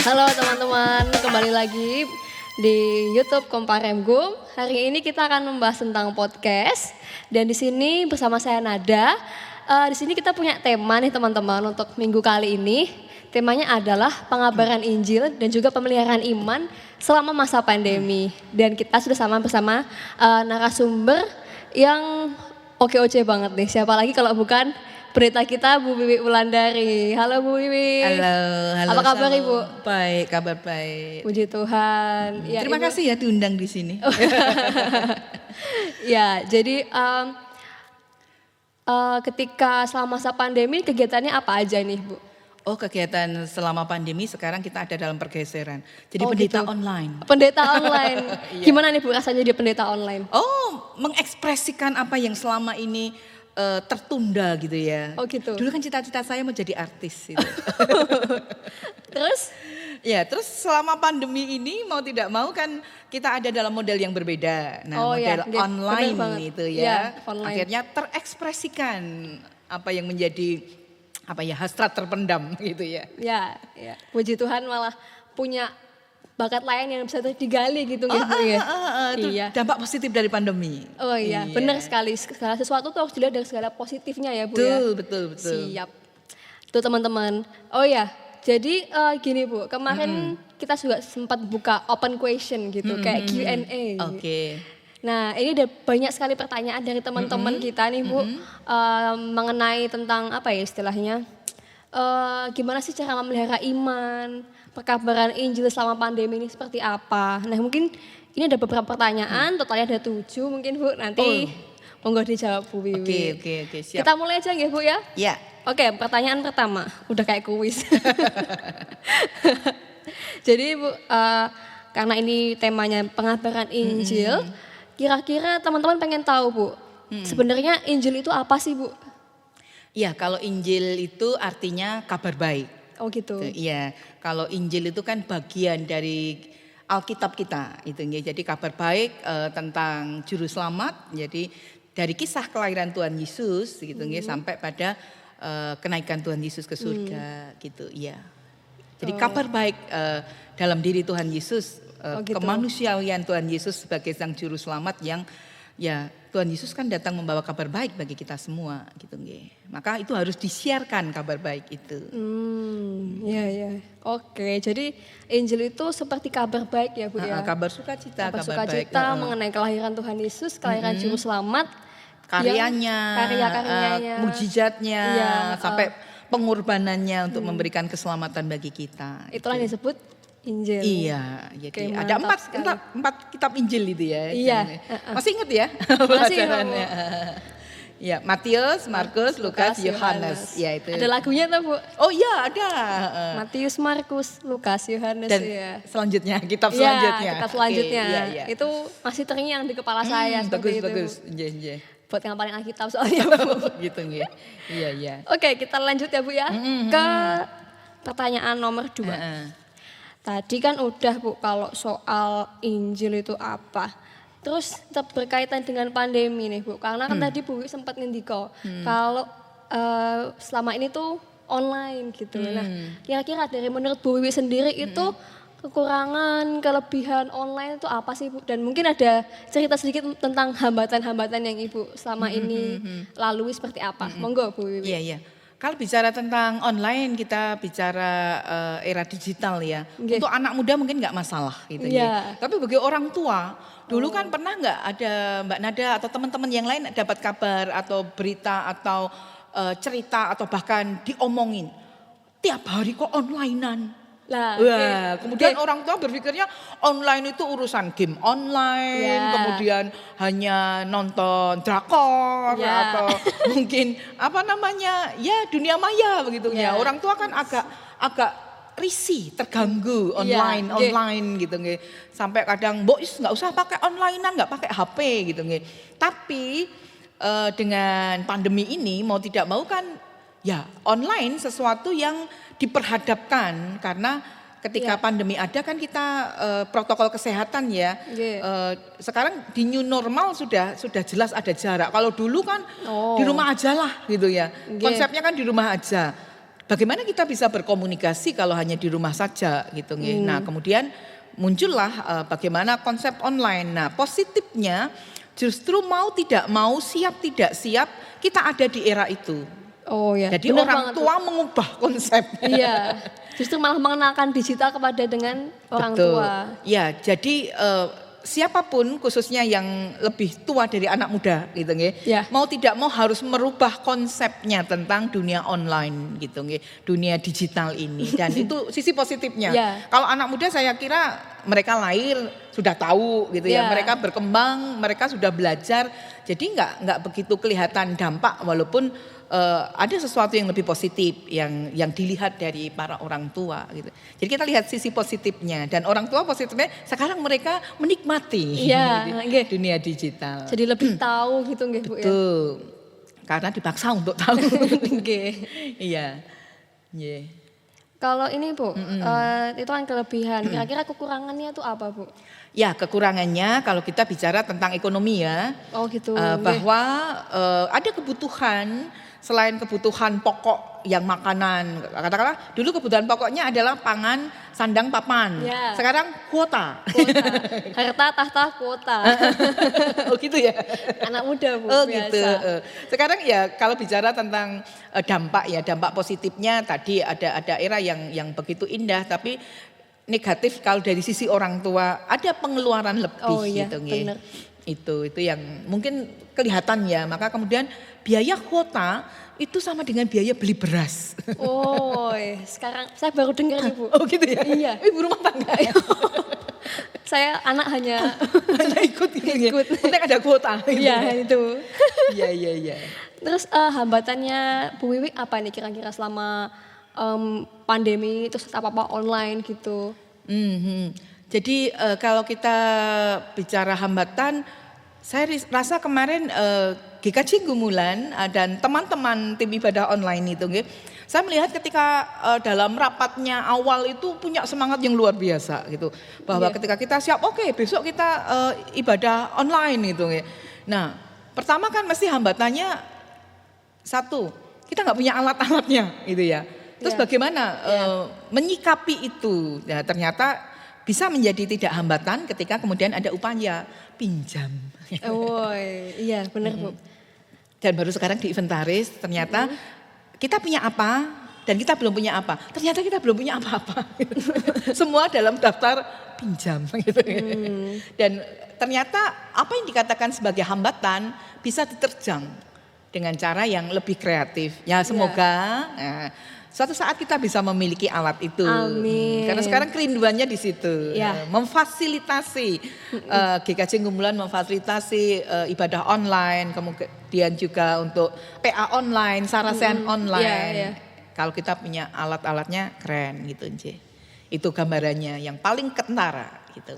Halo teman-teman, kembali lagi di YouTube Komparemgum. Hari ini kita akan membahas tentang podcast dan di sini bersama saya Nada. Di sini kita punya tema nih teman-teman untuk minggu kali ini. Temanya adalah pengabaran Injil dan juga pemeliharaan iman selama masa pandemi. Dan kita sudah bersama narasumber yang oke-oke banget nih. Siapa lagi kalau bukan berita kita Bu Wiwi Wulandari. Halo Bu Wiwi. Halo. Apa kabar Samo. Ibu? Baik, kabar baik. Puji Tuhan. Ya, Terima Ibu. kasih ya diundang di sini. Ya, jadi ketika selama masa pandemi kegiatannya apa aja nih Bu? Oh, kegiatan selama pandemi sekarang kita ada dalam pergeseran. Jadi Oh, pendeta gitu. online. Pendeta online. Iya. Gimana nih Bu rasanya jadi pendeta online? Oh, mengekspresikan apa yang selama ini tertunda gitu ya. Oh, gitu. Dulu kan cita-cita saya mau jadi artis gitu. Terus? Ya, terus selama pandemi ini mau tidak mau kan kita ada dalam model yang berbeda. Nah, Oh, ya, model bener online banget. itu Ya, ya. online. Akhirnya terekspresikan apa yang menjadi hasrat terpendam gitu ya. Ya, puji Tuhan malah punya bakat lain yang bisa digali gitu ya Bu ya. Itu Iya. dampak positif dari pandemi. Oh iya, benar sekali. Segala sesuatu tuh harus dilihat dari segala positifnya ya Bu ya. Betul. Siap. Tuh teman-teman. Oh ya, jadi gini Bu, kemarin kita juga sempat buka open question gitu, kayak Q&A. Oke. Nah ini ada banyak sekali pertanyaan dari teman-teman kita nih Bu, mengenai tentang apa ya istilahnya, gimana sih cara memelihara iman, pekabaran Injil selama pandemi ini seperti apa. Nah mungkin ini ada beberapa pertanyaan, totalnya ada 7 mungkin Bu, nanti monggo dijawab Bu Wiwi. Oke, siap. Kita mulai aja ya Bu ya. Ya. Oke, pertanyaan pertama, udah kayak kuis. Jadi Bu, karena ini temanya pengabaran Injil, kira-kira teman-teman pengen tahu Bu, sebenarnya Injil itu apa sih Bu? Ya, kalau Injil itu artinya kabar baik. Oh gitu. Iya, kalau Injil itu kan bagian dari Alkitab kita, itu ya. Jadi kabar baik tentang juru selamat. Jadi dari kisah kelahiran Tuhan Yesus gitu ya sampai pada kenaikan Tuhan Yesus ke surga gitu, iya. Jadi kabar baik dalam diri Tuhan Yesus, gitu. kemanusiaan Tuhan Yesus sebagai sang juru selamat yang ya Tuhan Yesus kan datang membawa kabar baik bagi kita semua gitu nggih. Maka itu harus disiarkan kabar baik itu. Iya. Oke, jadi Injil itu seperti kabar baik ya Bu ya. Kabar sukacita, Kabar kabar baik. sukacita mengenai kelahiran Tuhan Yesus, kelahiran juru selamat. Karyanya, Karya-karyanya. mujizatnya, Iya, sampai pengorbanannya untuk memberikan keselamatan bagi kita. Itulah yang disebut Injil. Iya, jadi Oke, ada mantap sekali. empat kitab Injil itu ya. Iya, Masih ingat ya Masih, pelajarannya? Ya, Matius, Markus, Lukas, Yohanes. Ya itu. Ada lagunya tuh Bu. Oh iya ada. Matius, Markus, Lukas, Yohanes Dan ya. selanjutnya, kitab Iya, selanjutnya. kitab selanjutnya. Oke, iya. Itu masih terngiang di kepala saya seperti itu. Bagus. Bu. Iya. Buat ngapalin Alkitab soalnya Bu. Gitu nggih. Iya. Oke, kita lanjut ya Bu ya. Ke pertanyaan nomor 2. Tadi kan udah Bu kalau soal Injil itu apa. Terus tetap berkaitan dengan pandemi nih Bu. Karena kan tadi Bu sempat ngendiko kalau selama ini tuh online gitu. Nah, kira-kira dari menurut Bu Wiwi sendiri itu kekurangan, kelebihan online itu apa sih Bu? Dan mungkin ada cerita sedikit tentang hambatan-hambatan yang Ibu selama ini lalui seperti apa? Monggo Bu Wiwi. Iya. Kalau bicara tentang online, kita bicara era digital ya. Nggih. Untuk anak muda mungkin nggak masalah gitu Iya. ya. Tapi bagi orang tua, dulu kan pernah nggak ada Mbak Nada atau teman-teman yang lain dapat kabar atau berita atau cerita atau bahkan diomongin. Tiap hari kok onlinean. Lah, Wah, oke. kemudian Oke. orang tua berpikirnya online itu urusan game online, Ya. kemudian hanya nonton drakor Ya. atau mungkin ya dunia maya begitu Ya. ya. Orang tua kan agak risih, terganggu Iya, online gitu nggih. Sampai kadang mbok nggak usah pakai onlinean, nggak pakai HP gitu nggih. Tapi dengan pandemi ini mau tidak mau kan ya online sesuatu yang diperhadapkan karena ketika pandemi ada kan kita protokol kesehatan ya. Sekarang di new normal sudah jelas ada jarak. Kalau dulu kan di rumah aja lah gitu ya. Konsepnya kan di rumah aja. bagaimana kita bisa berkomunikasi kalau hanya di rumah saja gitu nggih. Nah, kemudian muncullah bagaimana konsep online. Nah, positifnya justru mau tidak mau, siap tidak siap, kita ada di era itu. Oh ya. Jadi orang tua mengubah konsep. Iya. Justru malah mengenalkan digital kepada dengan orang Betul. tua. Ya, jadi siapapun khususnya yang lebih tua dari anak muda gitu nggih. Ya. Mau tidak mau harus merubah konsepnya tentang dunia online gitu nggih. Dunia digital ini dan itu sisi positifnya. Ya. Kalau anak muda saya kira mereka lahir sudah tahu gitu ya. Ya. Mereka berkembang, mereka sudah belajar. Jadi nggak begitu kelihatan dampak walaupun ada sesuatu yang lebih positif yang dilihat dari para orang tua gitu. Jadi kita lihat sisi positifnya dan orang tua positifnya sekarang mereka menikmati dunia digital. Jadi lebih tahu gitu nggih Bu ya. Betul. Karena dipaksa untuk tahu. Nggih. Iya. Yeah. Kalau ini Bu, itu kan kelebihan. Kira-kira kekurangannya itu apa Bu? Ya, kekurangannya kalau kita bicara tentang ekonomi ya. Oh gitu. Bahwa ada kebutuhan selain kebutuhan pokok yang makanan, katakanlah dulu kebutuhan pokoknya adalah pangan, sandang, papan. Ya. Sekarang kuota. Harta, tahta, kuota. Oh gitu ya. Anak muda Bu. Oh biasa. gitu. Sekarang ya kalau bicara tentang dampak positifnya tadi ada era yang begitu indah, tapi negatif kalau dari sisi orang tua ada pengeluaran lebih iya, gitu bener. Itu yang mungkin kelihatan ya. Maka kemudian biaya kuota itu sama dengan biaya beli beras. Oh, sekarang saya baru dengar nih Bu. Oh gitu ya. Iya. Ibu rumah tangga. Saya anak hanya ikut gitu ya. Penting ada kuota. Iya itu. Iya. Terus hambatannya Bu Wiwi apa nih kira-kira selama pandemi terus apa-apa online gitu? Jadi kalau kita bicara hambatan, saya rasa kemarin GKJ Gumulan dan teman-teman tim ibadah online itu, saya melihat ketika dalam rapatnya awal itu punya semangat yang luar biasa gitu, bahwa ketika kita siap, oke, besok kita ibadah online gitu. Nah, pertama kan mesti hambatannya satu, kita nggak punya alat-alatnya gitu ya. Terus bagaimana menyikapi itu? Ya, ternyata bisa menjadi tidak hambatan ketika kemudian ada upaya pinjam. Oh iya benar Bu. Dan baru sekarang di inventaris ternyata kita punya apa dan kita belum punya apa. Ternyata kita belum punya apa-apa. Semua dalam daftar pinjam gitu. Dan ternyata apa yang dikatakan sebagai hambatan bisa diterjang dengan cara yang lebih kreatif. Ya semoga suatu saat kita bisa memiliki alat itu. Amin. Karena sekarang kerinduannya di situ. Memfasilitasi GKJ Gumulan memfasilitasi ibadah online, kemudian juga untuk PA online, Sarasehan online. Kalau kita punya alat-alatnya keren gitu, Nje. Itu gambarannya yang paling kentara gitu.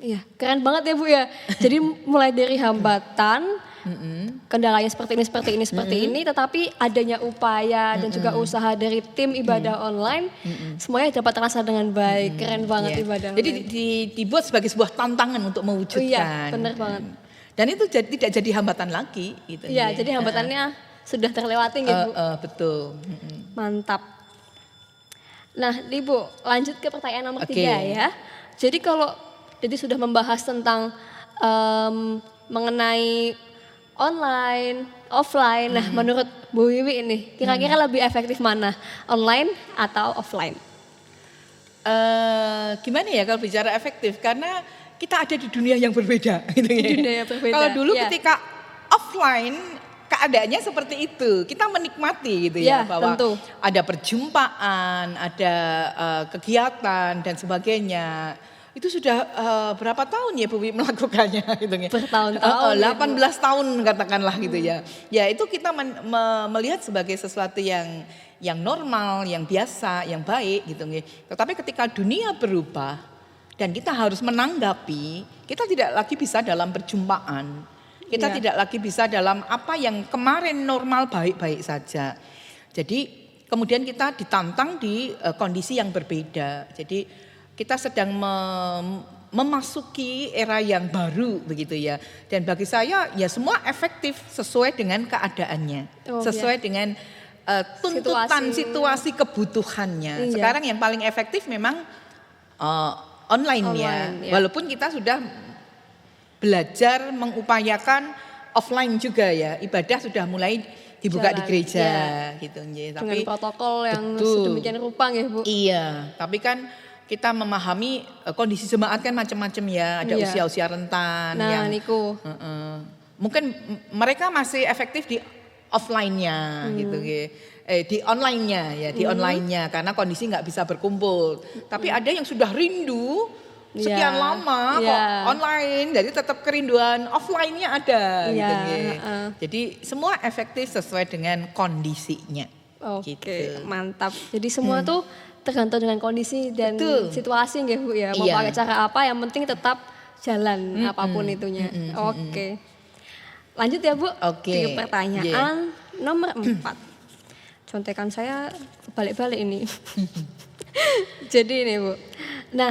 Iya, keren banget ya Bu ya. Jadi mulai dari hambatan, kendalanya seperti ini, tetapi adanya upaya dan juga usaha dari tim ibadah online, semuanya dapat terasa dengan baik. Keren banget ibadah online. Jadi dibuat sebagai sebuah tantangan untuk mewujudkan. Iya, benar banget. Dan itu tidak jadi hambatan lagi. Gitu, iya, jadi hambatannya sudah terlewati gitu Bu. Betul. Mantap. Nah, nih Bu, lanjut ke pertanyaan nomor 3 ya. Jadi kalau sudah membahas tentang mengenai online, offline. Nah, menurut Bu Wiwi ini kira-kira lebih efektif mana? Online atau offline? Gimana ya kalau bicara efektif? Karena kita ada di dunia yang berbeda. Gitu ya. Dunia yang berbeda. Kalau dulu ketika offline keadaannya seperti itu, kita menikmati gitu ya, bahwa tentu ada perjumpaan, ada kegiatan dan sebagainya. Itu sudah berapa tahun ya Bu Wiwi melakukannya gitu ya? Bertahun-tahun. 18 tahun katakanlah gitu ya. Ya itu kita melihat sebagai sesuatu yang normal, yang biasa, yang baik gitu. Tetapi ketika dunia berubah dan kita harus menanggapi, kita tidak lagi bisa dalam perjumpaan. Kita tidak lagi bisa dalam apa yang kemarin normal baik-baik saja. Jadi kemudian kita ditantang di kondisi yang berbeda. Jadi kita sedang memasuki era yang baru begitu ya. Dan bagi saya ya semua efektif sesuai dengan keadaannya. Sesuai dengan tuntutan situasi kebutuhannya. Iya. Sekarang yang paling efektif memang online ya. Walaupun kita sudah belajar mengupayakan offline juga ya. Ibadah sudah mulai dibuka di gereja gitu. Dengan protokol yang sedemikian rupa ya Bu. Iya, tapi kan kita memahami kondisi jemaat kan macam-macam ya. Ada usia-usia rentan. Nah, niku. Mungkin mereka masih efektif di offline-nya gitu. Di online-nya ya, di online-nya karena kondisi nggak bisa berkumpul. Tapi ada yang sudah rindu sekian lama kok online, jadi tetap kerinduan offline-nya ada gitu. Jadi semua efektif sesuai dengan kondisinya. Oke, mantap. Jadi semua tuh tergantung dengan kondisi dan situasi nggih Bu ya. Mau pakai cara apa yang penting tetap jalan apapun itunya. Oke. Lanjut ya Bu. Ke pertanyaan nomor 4. Contekan saya balik-balik ini. Jadi ini Bu. Nah,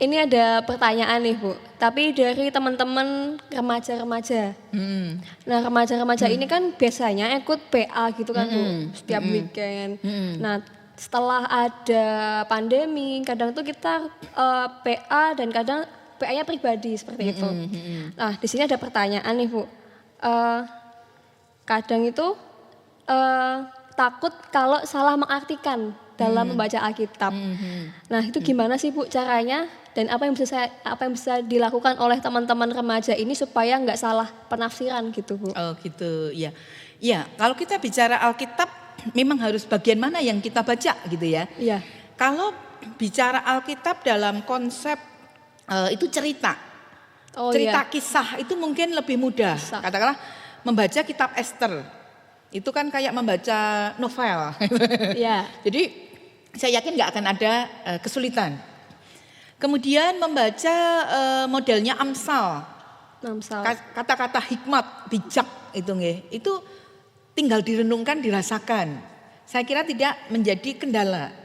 ini ada pertanyaan nih Bu. Tapi dari teman-teman remaja-remaja. Nah, remaja-remaja ini kan biasanya ikut PA gitu kan Bu. Setiap weekend. Nah, setelah ada pandemi, kadang tuh kita PA dan kadang PA-nya pribadi seperti itu. Nah, di sini ada pertanyaan nih Bu. Kadang itu takut kalau salah mengartikan dalam membaca Alkitab. Nah, itu gimana sih Bu caranya dan apa yang bisa dilakukan oleh teman-teman remaja ini supaya nggak salah penafsiran gitu Bu? Oh gitu, ya. Ya, kalau kita bicara Alkitab memang harus bagian mana yang kita baca gitu ya. Iya. Kalau bicara Alkitab dalam konsep itu cerita. Cerita kisah itu mungkin lebih mudah. Katakanlah membaca kitab Ester. Itu kan kayak membaca novel. Jadi saya yakin nggak akan ada kesulitan. Kemudian membaca modelnya Amsal. Kata-kata hikmat, bijak itu tinggal direnungkan, dirasakan. Saya kira tidak menjadi kendala.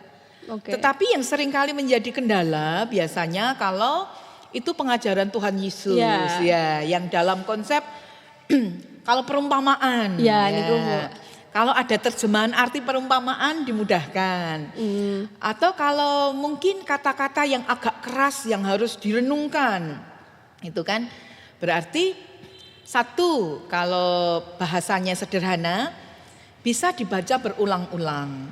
Tetapi yang seringkali menjadi kendala biasanya kalau itu pengajaran Tuhan Yesus yang dalam konsep kalau perumpamaan, kalau ada terjemahan arti perumpamaan dimudahkan. Atau kalau mungkin kata-kata yang agak keras yang harus direnungkan, itu kan berarti satu kalau bahasanya sederhana bisa dibaca berulang-ulang,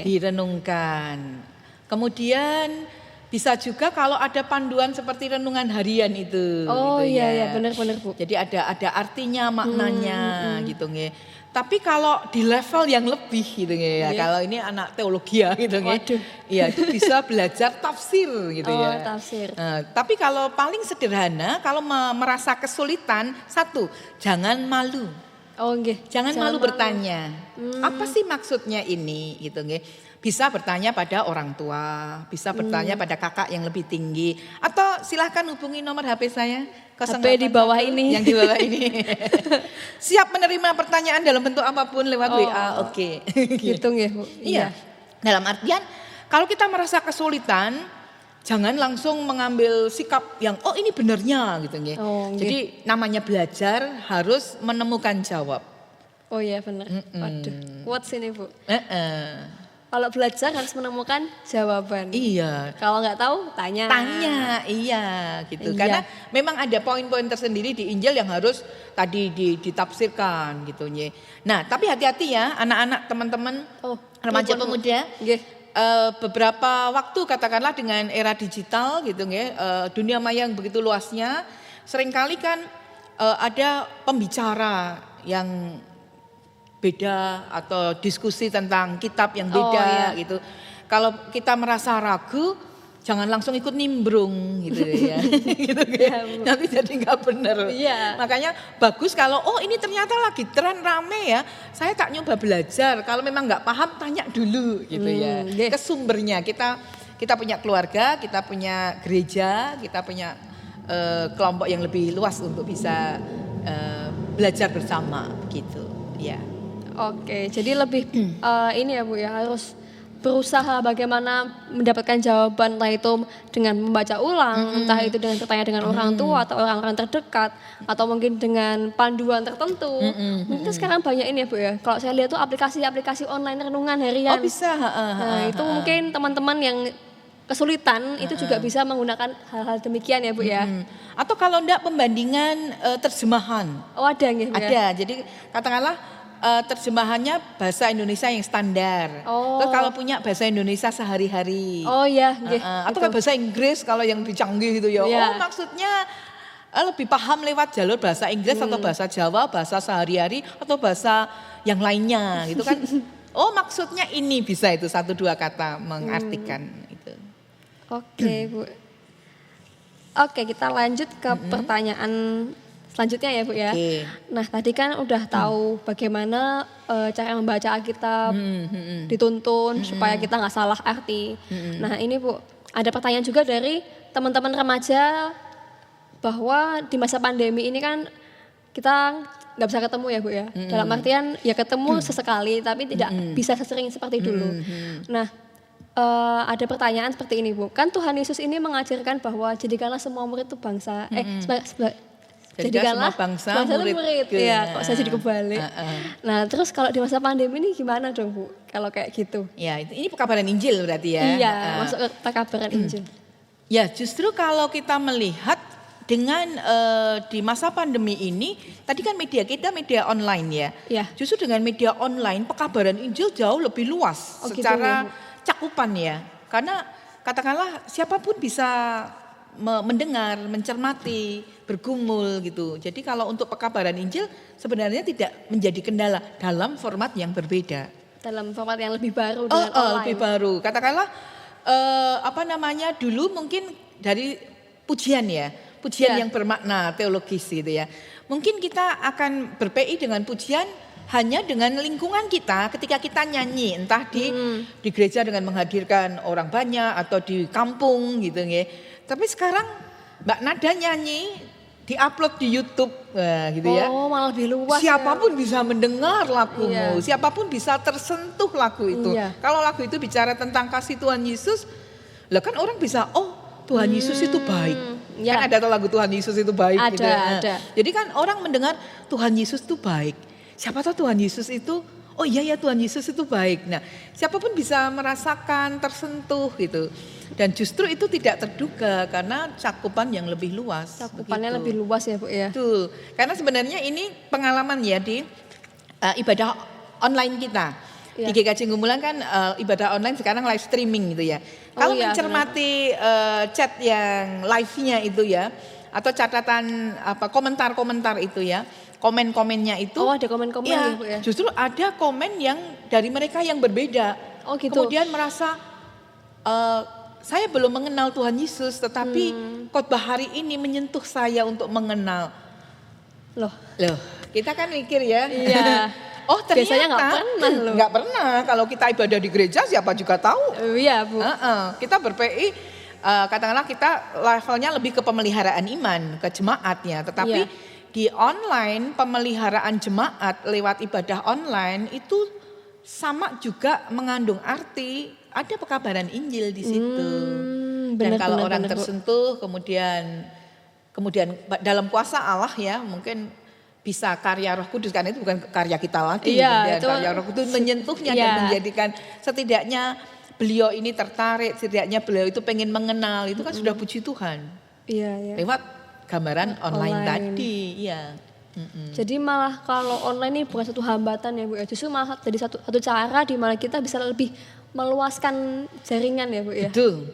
direnungkan. Kemudian bisa juga kalau ada panduan seperti renungan harian itu. Benar-benar Bu. Jadi ada artinya, maknanya gitu nge. Tapi kalau di level yang lebih gitu nge ya. Kalau ini anak teologi ya gitu nge. Iya, itu bisa belajar tafsir gitu ya. Tafsir. Nah, tapi kalau paling sederhana, kalau merasa kesulitan, satu, jangan malu. Jangan malu bertanya. Apa sih maksudnya ini gitu nge. Bisa bertanya pada orang tua, bisa bertanya pada kakak yang lebih tinggi, atau silahkan hubungi nomor HP saya. HP di bawah ini. Yang di bawah ini. Siap menerima pertanyaan dalam bentuk apapun lewat WA. Gitu ya Bu. Iya. Dalam artian kalau kita merasa kesulitan, jangan langsung mengambil sikap yang ini benarnya gitu nggih. Jadi namanya belajar harus menemukan jawab. Oh iya benar. Waduh, kuat sini Bu. Kalau belajar harus menemukan jawaban. Iya. Kalau nggak tahu tanya. Gitu. Karena memang ada poin-poin tersendiri di Injil yang harus tadi ditafsirkan gitu ya. Nah, tapi hati-hati ya anak-anak, teman-teman, remaja pemuda. Beberapa waktu katakanlah dengan era digital gitu ya, dunia maya yang begitu luasnya, seringkali kan ada pembicara yang beda atau diskusi tentang kitab yang beda gitu. Kalau kita merasa ragu, jangan langsung ikut nimbrung gitu ya. Gitu ya. Nanti jadi nggak benar. Makanya bagus kalau ini ternyata lagi tren rame ya. Saya tak nyoba belajar. Kalau memang nggak paham tanya dulu gitu ya. Ke sumbernya. Kita punya keluarga, kita punya gereja, kita punya kelompok yang lebih luas untuk bisa belajar bersama gitu. Ya. Jadi lebih ini ya Bu ya, harus berusaha bagaimana mendapatkan jawaban, entah itu dengan membaca ulang, entah itu dengan bertanya dengan orang tua atau orang-orang terdekat, atau mungkin dengan panduan tertentu. Mungkin sekarang banyak ini ya Bu ya, kalau saya lihat tuh aplikasi-aplikasi online renungan harian. Oh bisa. Nah itu mungkin teman-teman yang kesulitan itu juga bisa menggunakan hal-hal demikian ya Bu ya. Atau kalau enggak pembandingan terjemahan. Oh ada nggih Bu ya? Ada, jadi katakanlah terjemahannya bahasa Indonesia yang standar. Oh. Terus kalau punya bahasa Indonesia sehari-hari. Oh iya, nggih. Atau kayak bahasa Inggris kalau yang dicanggih gitu ya. Iya. Oh maksudnya lebih paham lewat jalur bahasa Inggris atau bahasa Jawa, bahasa sehari-hari atau bahasa yang lainnya gitu kan. Oh maksudnya ini bisa itu 1-2 kata mengartikan itu. Oke Bu. Oke kita lanjut ke pertanyaan selanjutnya ya Bu ya. Oke. Nah tadi kan udah tahu bagaimana cara membaca Alkitab dituntun supaya kita nggak salah arti. Nah ini Bu ada pertanyaan juga dari teman-teman remaja bahwa di masa pandemi ini kan kita nggak bisa ketemu ya Bu ya. Dalam artian ya ketemu sesekali tapi tidak bisa sesering seperti dulu. Nah ada pertanyaan seperti ini Bu. Kan Tuhan Yesus ini mengajarkan bahwa jadikanlah semua murid itu bangsa jadikanlah bangsa murid. Ya, kok saya jadi kebalik. Nah, terus kalau di masa pandemi ini gimana dong, Bu? Kalau kayak gitu. Ya, ini pekabaran Injil berarti ya. Iya, masuk ke pekabaran Injil. Ya, justru kalau kita melihat dengan di masa pandemi ini, tadi kan media kita media online ya. Iya. Justru dengan media online pekabaran Injil jauh lebih luas secara cakupan ya. Karena katakanlah siapapun bisa mendengar, mencermati, bergumul gitu. Jadi kalau untuk pekabaran Injil sebenarnya tidak menjadi kendala dalam format yang berbeda. Dalam format yang lebih baru dengan online. Lebih baru. Katakanlah dulu mungkin dari pujian ya. Pujian yang bermakna teologis gitu ya. Mungkin kita akan berPI dengan pujian hanya dengan lingkungan kita ketika kita nyanyi. Entah di gereja dengan menghadirkan orang banyak atau di kampung gitu ya. Tapi sekarang Mbak Nada nyanyi, diupload di YouTube gitu ya. Oh malah lebih luas. Siapapun bisa mendengar lagumu, siapapun bisa tersentuh lagu itu. Kalau lagu itu bicara tentang kasih Tuhan Yesus, lah kan orang bisa, oh Tuhan Yesus itu baik. Kan ada lagu Tuhan Yesus itu baik gitu. Ada. Jadi kan orang mendengar Tuhan Yesus itu baik. Siapa tahu Tuhan Yesus itu, oh iya ya Tuhan Yesus itu baik. Nah siapapun bisa merasakan, tersentuh gitu. Dan justru itu tidak terduga karena cakupan yang lebih luas. Cakupannya lebih luas ya Bu ya. Betul. Karena sebenarnya ini pengalaman ya di ibadah online kita. Di GKJ Gumulan kan ibadah online sekarang live streaming gitu ya. Kalau mencermati chat yang live-nya itu ya, atau catatan komentar-komentar itu ya, komen-komennya itu. Oh ada komen-komen ya Bu ya. Justru ada komen yang dari mereka yang berbeda. Oh gitu. Kemudian merasa saya belum mengenal Tuhan Yesus, tetapi khotbah hari ini menyentuh saya untuk mengenal. Loh, kita kan mikir ya. Iya. Oh ternyata biasanya nggak pernah loh. Nggak pernah. Kalau kita ibadah di gereja siapa juga tahu. Iya Bu. Kita berPI, katakanlah kita levelnya lebih ke pemeliharaan iman, ke jemaatnya. Tetapi di online pemeliharaan jemaat lewat ibadah online itu sama juga mengandung arti. Ada pekabaran Injil di situ. Dan kalau orang tersentuh kemudian dalam kuasa Allah ya mungkin bisa karya Roh Kudus, karena itu bukan karya kita lagi. Karya Roh Kudus menyentuhnya dan menjadikan setidaknya beliau ini tertarik, setidaknya beliau itu pengen mengenal, itu kan sudah puji Tuhan. Lewat gambaran online tadi. Jadi malah kalau online ini bukan satu hambatan ya Bu ya, justru malah jadi satu cara di mana kita bisa lebih meluaskan jaringan ya Bu ya. Betul.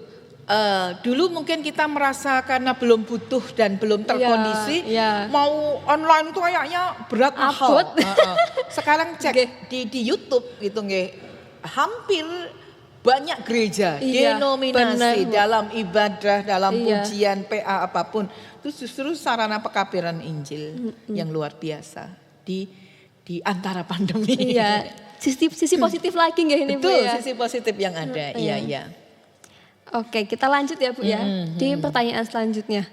Dulu mungkin kita merasa karena belum butuh dan belum terkondisi, mau online itu kayaknya berat mahal. Sekarang cek di YouTube gitu nggih, hampir banyak gereja, denominasi dalam ibadah, dalam pujian, PA apapun, itu justru sarana pekabaran Injil yang luar biasa di antara pandemi. Sisi positif lagi nggak ini Bu ya? Betul, sisi positif yang ada. Iya. Oke, kita lanjut ya Bu ya. Di pertanyaan selanjutnya.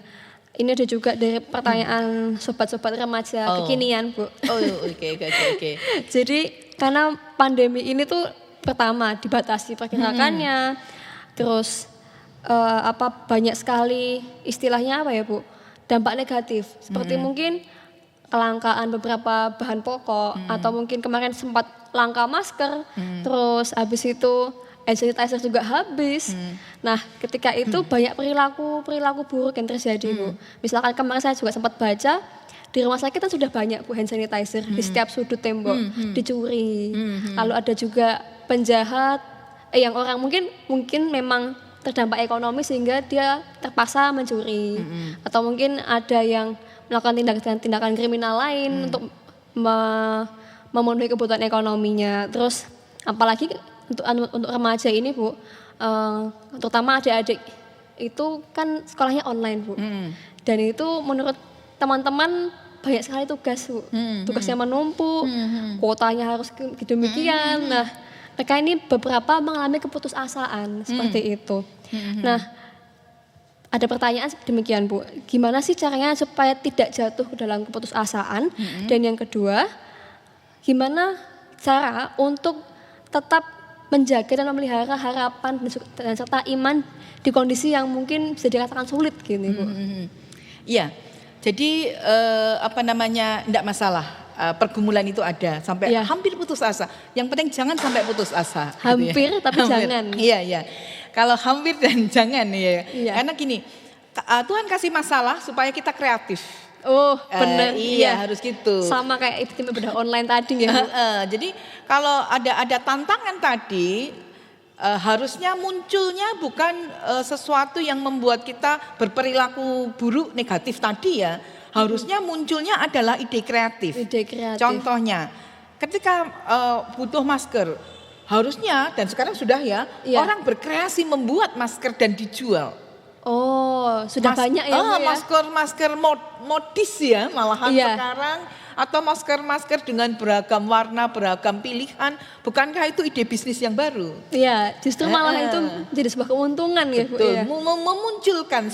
Ini ada juga dari pertanyaan sobat-sobat remaja kekinian Bu. Oke. Jadi karena pandemi ini tuh pertama dibatasi pergerakannya, terus banyak sekali istilahnya apa ya Bu, dampak negatif seperti mungkin kelangkaan beberapa bahan pokok atau mungkin kemarin sempat langka masker, terus habis itu hand sanitizer juga habis. Nah, ketika itu banyak perilaku buruk yang terjadi, Bu. Misalkan kemarin saya juga sempat baca di rumah sakit kan sudah banyak Bu hand sanitizer di setiap sudut tembok dicuri. Lalu ada juga penjahat yang orang mungkin memang terdampak ekonomi sehingga dia terpaksa mencuri. Atau mungkin ada yang melakukan tindakan kriminal lain untuk memenuhi kebutuhan ekonominya. Terus apalagi untuk remaja ini Bu, terutama adik-adik itu kan sekolahnya online Bu, dan itu menurut teman-teman banyak sekali tugas Bu, tugasnya menumpuk, kuotanya harus demikian. Nah, mereka ini beberapa mengalami keputusasaan seperti itu. Nah, ada pertanyaan demikian Bu, gimana sih caranya supaya tidak jatuh ke dalam keputusasaan? Dan yang kedua, gimana cara untuk tetap menjaga dan memelihara harapan dan serta iman di kondisi yang mungkin bisa dikatakan sulit gini Bu. Iya, jadi enggak masalah, pergumulan itu ada sampai hampir putus asa. Yang penting jangan sampai putus asa. Hampir gitu ya. tapi jangan. Iya. Kalau hampir dan jangan ya. Karena gini, Tuhan kasih masalah supaya kita kreatif. Oh benar, iya harus gitu. Sama kayak itu bedah online tadi ya Bu. Jadi kalau ada tantangan tadi, harusnya munculnya bukan sesuatu yang membuat kita berperilaku buruk negatif tadi ya. Harusnya munculnya adalah ide kreatif. Contohnya, ketika butuh masker, harusnya dan sekarang sudah ya, orang berkreasi membuat masker dan dijual. Oh, sudah banyak ya Bu ya? Masker modis ya malahan sekarang, atau masker dengan beragam warna, beragam pilihan. Bukankah itu ide bisnis yang baru? Iya, justru malah itu jadi sebuah keuntungan ya Bu. Betul, memunculkan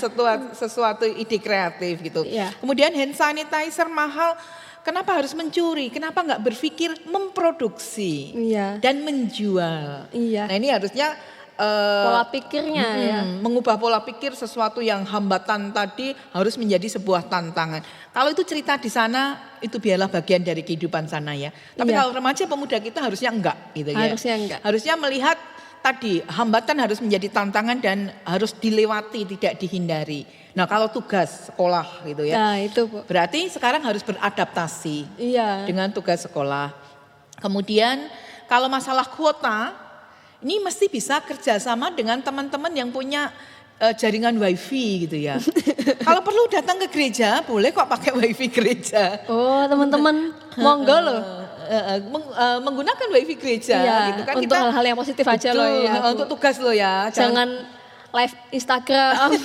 sesuatu ide kreatif gitu. Kemudian hand sanitizer mahal, kenapa harus mencuri? Kenapa nggak berpikir memproduksi dan menjual? Nah ini harusnya pola pikirnya ya. Mengubah pola pikir sesuatu yang hambatan tadi harus menjadi sebuah tantangan. Kalau itu cerita di sana, itu biarlah bagian dari kehidupan sana ya. Tapi kalau remaja pemuda kita harusnya enggak gitu ya. Harusnya melihat tadi hambatan harus menjadi tantangan dan harus dilewati, tidak dihindari. Nah kalau tugas sekolah gitu ya. Nah itu Bu. Berarti sekarang harus beradaptasi dengan tugas sekolah. Kemudian kalau masalah kuota, ini mesti bisa kerjasama dengan teman-teman yang punya jaringan wifi gitu ya. Kalau perlu datang ke gereja, boleh kok pakai wifi gereja. Oh teman-teman, monggo loh. Menggunakan wifi gereja gitu kan. Untuk hal-hal yang positif aja loh ya. Untuk tugas loh ya. Jangan live Instagram.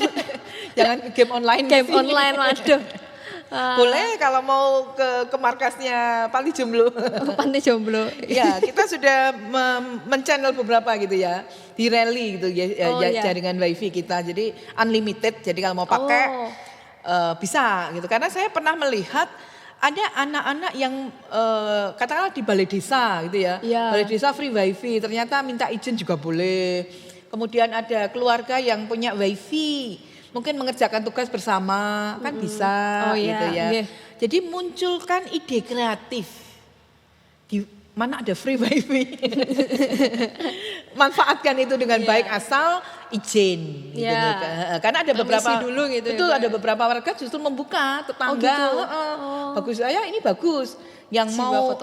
Jangan game online. Game online, waduh. Boleh kalau mau ke markasnya Panti Jomblo. Panti Jomblo. Ya, kita sudah men-channel beberapa gitu ya. Di rally gitu ya, jaringan wifi kita. Jadi unlimited. Jadi kalau mau pakai bisa gitu. Karena saya pernah melihat ada anak-anak yang katakanlah di balai desa gitu ya. Balai desa free wifi, ternyata minta izin juga boleh. Kemudian ada keluarga yang punya wifi. Mungkin mengerjakan tugas bersama kan bisa gitu ya. Jadi munculkan ide kreatif. Di mana ada free wifi. Manfaatkan itu dengan baik asal izin. Gitu. Karena ada beberapa dulu gitu. Betul ada beberapa warga justru membuka tetangga. Bagus saya ini bagus. Yang mau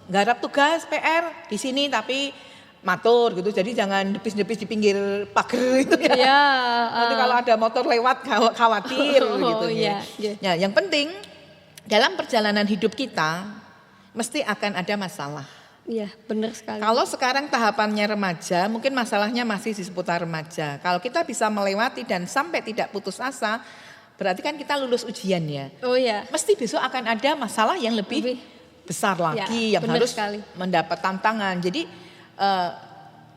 garap tugas PR di sini tapi matur gitu, jadi jangan depis-depis di pinggir pagar itu ya. Nanti kalau ada motor lewat khawatir gitu ya. Nah, yang penting dalam perjalanan hidup kita mesti akan ada masalah. Iya, benar sekali. Kalau sekarang tahapannya remaja, mungkin masalahnya masih di seputar remaja. Kalau kita bisa melewati dan sampai tidak putus asa, berarti kan kita lulus ujian ya. Mesti besok akan ada masalah yang lebih besar lagi yang harus mendapat tantangan. Jadi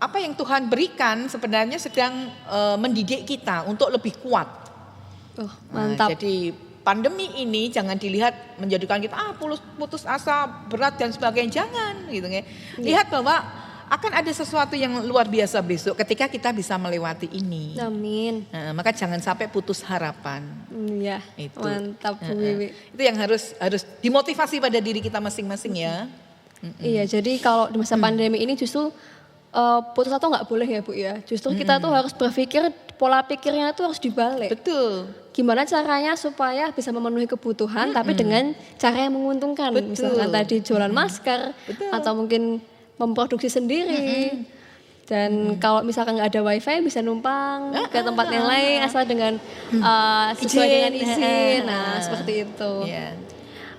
apa yang Tuhan berikan sebenarnya sedang mendidik kita untuk lebih kuat. Mantap. Jadi pandemi ini jangan dilihat menjadikan kita putus asa berat dan sebagainya, jangan gitu ya. Lihat bahwa akan ada sesuatu yang luar biasa besok ketika kita bisa melewati ini. Amin. Nah, maka jangan sampai putus harapan. Iya, Itu. mantap Bu Wiwi. Itu yang harus dimotivasi pada diri kita masing-masing ya. Iya, jadi kalau di masa pandemi ini justru putus asa nggak boleh ya Bu ya. Justru kita tuh harus berpikir, pola pikirnya tuh harus dibalik. Betul. Gimana caranya supaya bisa memenuhi kebutuhan tapi dengan cara yang menguntungkan. Betul. Misalkan tadi jualan masker atau mungkin memproduksi sendiri. Dan kalau misalkan nggak ada wifi bisa numpang ke tempat yang lain asal dengan sesuai dengan izin. Nah seperti itu. Yeah.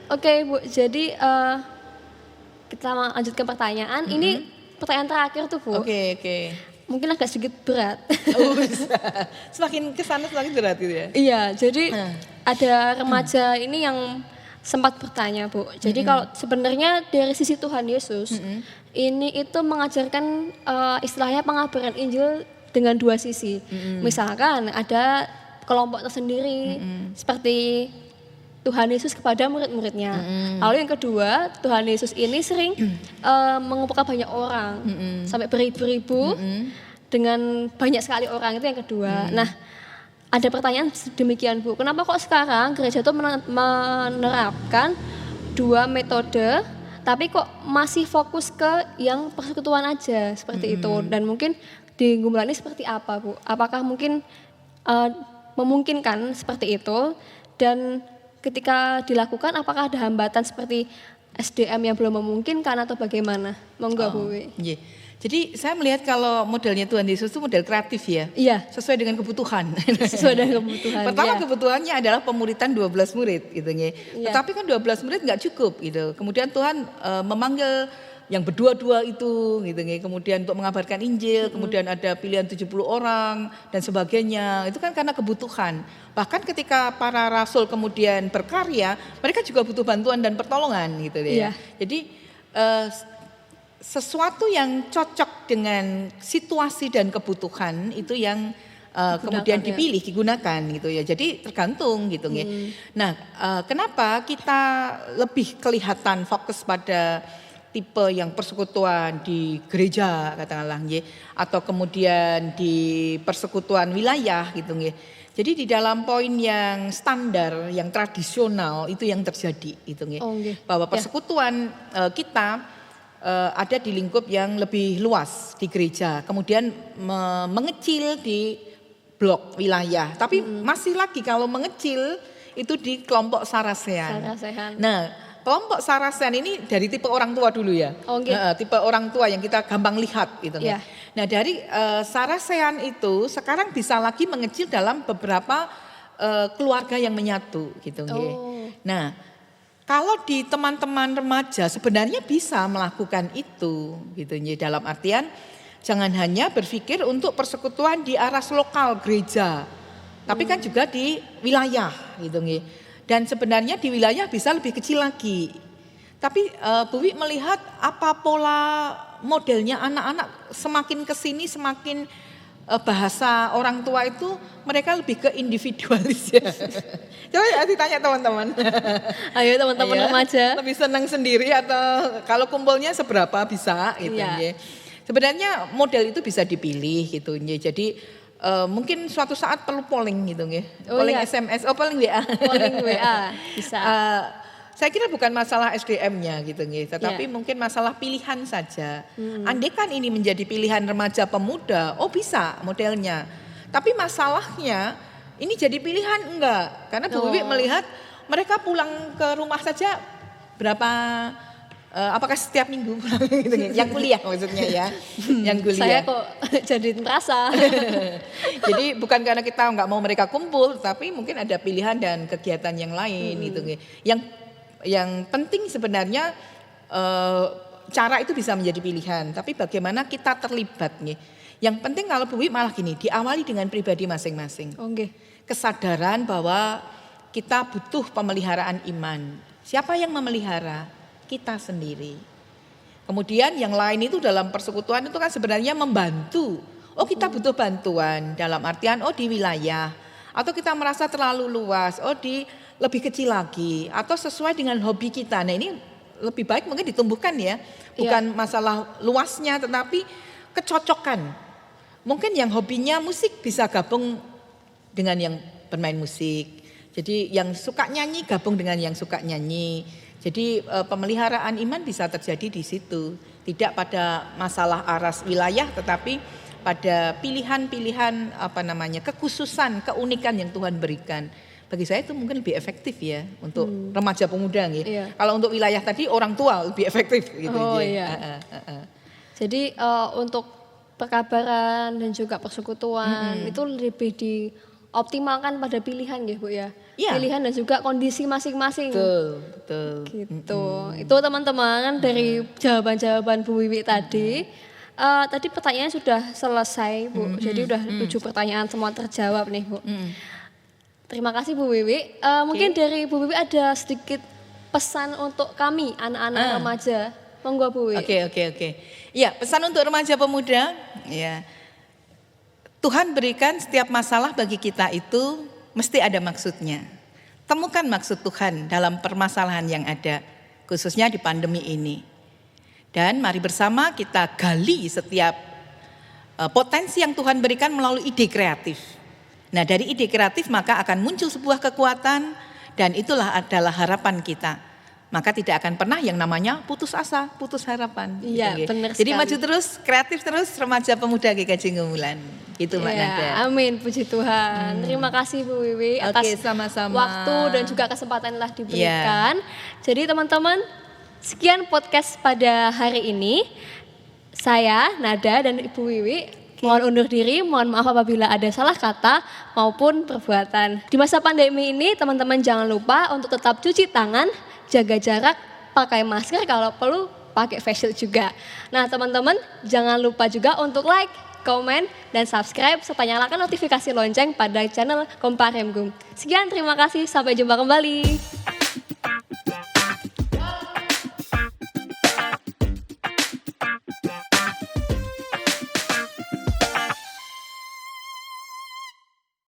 Oke Bu, jadi kita lanjutkan pertanyaan. Ini pertanyaan terakhir tuh Bu. Oke. Mungkin agak sedikit berat. Oh, bisa. Semakin kesana semakin berat gitu ya. Iya, jadi ada remaja ini yang sempat bertanya Bu. Jadi kalau sebenarnya dari sisi Tuhan Yesus, ini itu mengajarkan istilahnya pengabaran Injil dengan dua sisi. Misalkan ada kelompok tersendiri seperti Tuhan Yesus kepada murid-muridnya. Lalu yang kedua, Tuhan Yesus ini sering mengumpulkan banyak orang, sampai beribu-ribu dengan banyak sekali orang, itu yang kedua. Nah, ada pertanyaan demikian Bu, kenapa kok sekarang gereja itu menerapkan dua metode, tapi kok masih fokus ke yang persekutuan aja seperti itu? Dan mungkin di Gumulani seperti apa Bu? Apakah mungkin memungkinkan seperti itu? Dan ketika dilakukan apakah ada hambatan seperti SDM yang belum memungkinkan atau bagaimana? Monggo Bu. Yeah. Jadi saya melihat kalau modelnya Tuhan Yesus itu model kreatif ya. Iya. Sesuai dengan kebutuhan. Sesuai dengan kebutuhan. Pertama ya. kebutuhannya adalah pemuritan 12 murid gitu ya. Tetapi kan 12 murid nggak cukup gitu. Kemudian Tuhan memanggil yang berdua-dua itu gitu ya. Kemudian untuk mengabarkan Injil, kemudian ada pilihan 70 orang dan sebagainya. Itu kan karena kebutuhan. Bahkan ketika para rasul kemudian berkarya, mereka juga butuh bantuan dan pertolongan gitu ya. Jadi sesuatu yang cocok dengan situasi dan kebutuhan itu yang kemudian dipilih, digunakan gitu ya. Jadi tergantung gitu ya. Nah, kenapa kita lebih kelihatan fokus pada tipe yang persekutuan di gereja katakanlah ya, atau kemudian di persekutuan wilayah gitu ya. Jadi di dalam poin yang standar, yang tradisional itu yang terjadi gitu ya. Bahwa persekutuan kita ada di lingkup yang lebih luas di gereja, kemudian mengecil di blok wilayah. Tapi masih lagi kalau mengecil itu di kelompok Sarasean. Nah, kelompok Sarasean ini dari tipe orang tua dulu ya. Tipe orang tua yang kita gampang lihat gitu ya. Nah, dari Sarasean itu sekarang bisa lagi mengecil dalam beberapa keluarga yang menyatu gitu. Nah, kalau di teman-teman remaja sebenarnya bisa melakukan itu gitu ya, dalam artian jangan hanya berpikir untuk persekutuan di aras lokal gereja, tapi kan juga di wilayah gitu ya. Dan sebenarnya di wilayah bisa lebih kecil lagi. Tapi Bu Wi melihat apa pola modelnya anak-anak semakin kesini semakin bahasa orang tua itu mereka lebih ke individualis ya. Coba ditanya teman-teman. Ayo teman-teman remaja. Lebih senang sendiri atau kalau kumpulnya seberapa bisa gitu ya. Sebenarnya model itu bisa dipilih gitu ya. Jadi mungkin suatu saat perlu polling gitu ya. Polling SMS, polling WA. Polling WA bisa. Saya kira bukan masalah SDM-nya gitu nih, tetapi mungkin masalah pilihan saja. Andai kan ini menjadi pilihan remaja pemuda, bisa modelnya. Tapi masalahnya ini jadi pilihan enggak? Karena Bu Wiwi melihat mereka pulang ke rumah saja berapa, apakah setiap minggu pulang gitu nih? Yang kuliah maksudnya ya, yang kuliah. Saya kok jadi merasa. Jadi bukan karena kita enggak mau mereka kumpul, tapi mungkin ada pilihan dan kegiatan yang lain gitu nih. Yang penting sebenarnya cara itu bisa menjadi pilihan, tapi bagaimana kita terlibat nih. Yang penting kalau Bu Wiwi malah gini, diawali dengan pribadi masing-masing. Kesadaran bahwa kita butuh pemeliharaan iman. Siapa yang memelihara? Kita sendiri. Kemudian yang lain itu dalam persekutuan itu kan sebenarnya membantu. Kita butuh bantuan dalam artian di wilayah. Atau kita merasa terlalu luas, di lebih kecil lagi atau sesuai dengan hobi kita. Nah ini lebih baik mungkin ditumbuhkan ya. Bukan masalah luasnya tetapi kecocokan. Mungkin yang hobinya musik bisa gabung dengan yang bermain musik. Jadi yang suka nyanyi gabung dengan yang suka nyanyi. Jadi pemeliharaan iman bisa terjadi di situ. Tidak pada masalah aras wilayah tetapi pada pilihan-pilihan kekhususan, keunikan yang Tuhan berikan. Bagi saya itu mungkin lebih efektif ya untuk remaja pemuda gitu. Iya. Kalau untuk wilayah tadi orang tua lebih efektif gitu. Iya. Jadi untuk perkabaran dan juga persekutuan itu lebih dioptimalkan pada pilihan ya Bu ya. Iya. Pilihan dan juga kondisi masing-masing. Betul. Gitu. Itu teman-teman dari jawaban-jawaban Bu Wiwi tadi. Tadi pertanyaannya sudah selesai Bu. Jadi udah 7 pertanyaan semua terjawab nih Bu. Terima kasih Bu Wiwi. Mungkin dari Bu Wiwi ada sedikit pesan untuk kami anak-anak remaja. Monggo Bu Wiwi. Oke. Ya, pesan untuk remaja pemuda, ya. Tuhan berikan setiap masalah bagi kita itu mesti ada maksudnya. Temukan maksud Tuhan dalam permasalahan yang ada, khususnya di pandemi ini. Dan mari bersama kita gali setiap potensi yang Tuhan berikan melalui ide kreatif. Nah, dari ide kreatif maka akan muncul sebuah kekuatan dan itulah adalah harapan kita. Maka tidak akan pernah yang namanya putus asa, putus harapan. Iya, gitu, benar Jadi sekali. maju terus, kreatif terus, remaja pemuda GKJ Ngumulan. Gitu Mbak Nada. Amin, puji Tuhan. Terima kasih Bu Wiwi atas sama-sama. waktu dan juga kesempatan yang telah diberikan. Jadi teman-teman, sekian podcast pada hari ini. Saya, Nada dan Ibu Wiwi mohon undur diri, mohon maaf apabila ada salah kata maupun perbuatan. Di masa pandemi ini teman-teman jangan lupa untuk tetap cuci tangan, jaga jarak, pakai masker kalau perlu pakai face shield juga. Nah teman-teman jangan lupa juga untuk like, komen, dan subscribe serta nyalakan notifikasi lonceng pada channel Komparemgum. Sekian, terima kasih, sampai jumpa kembali.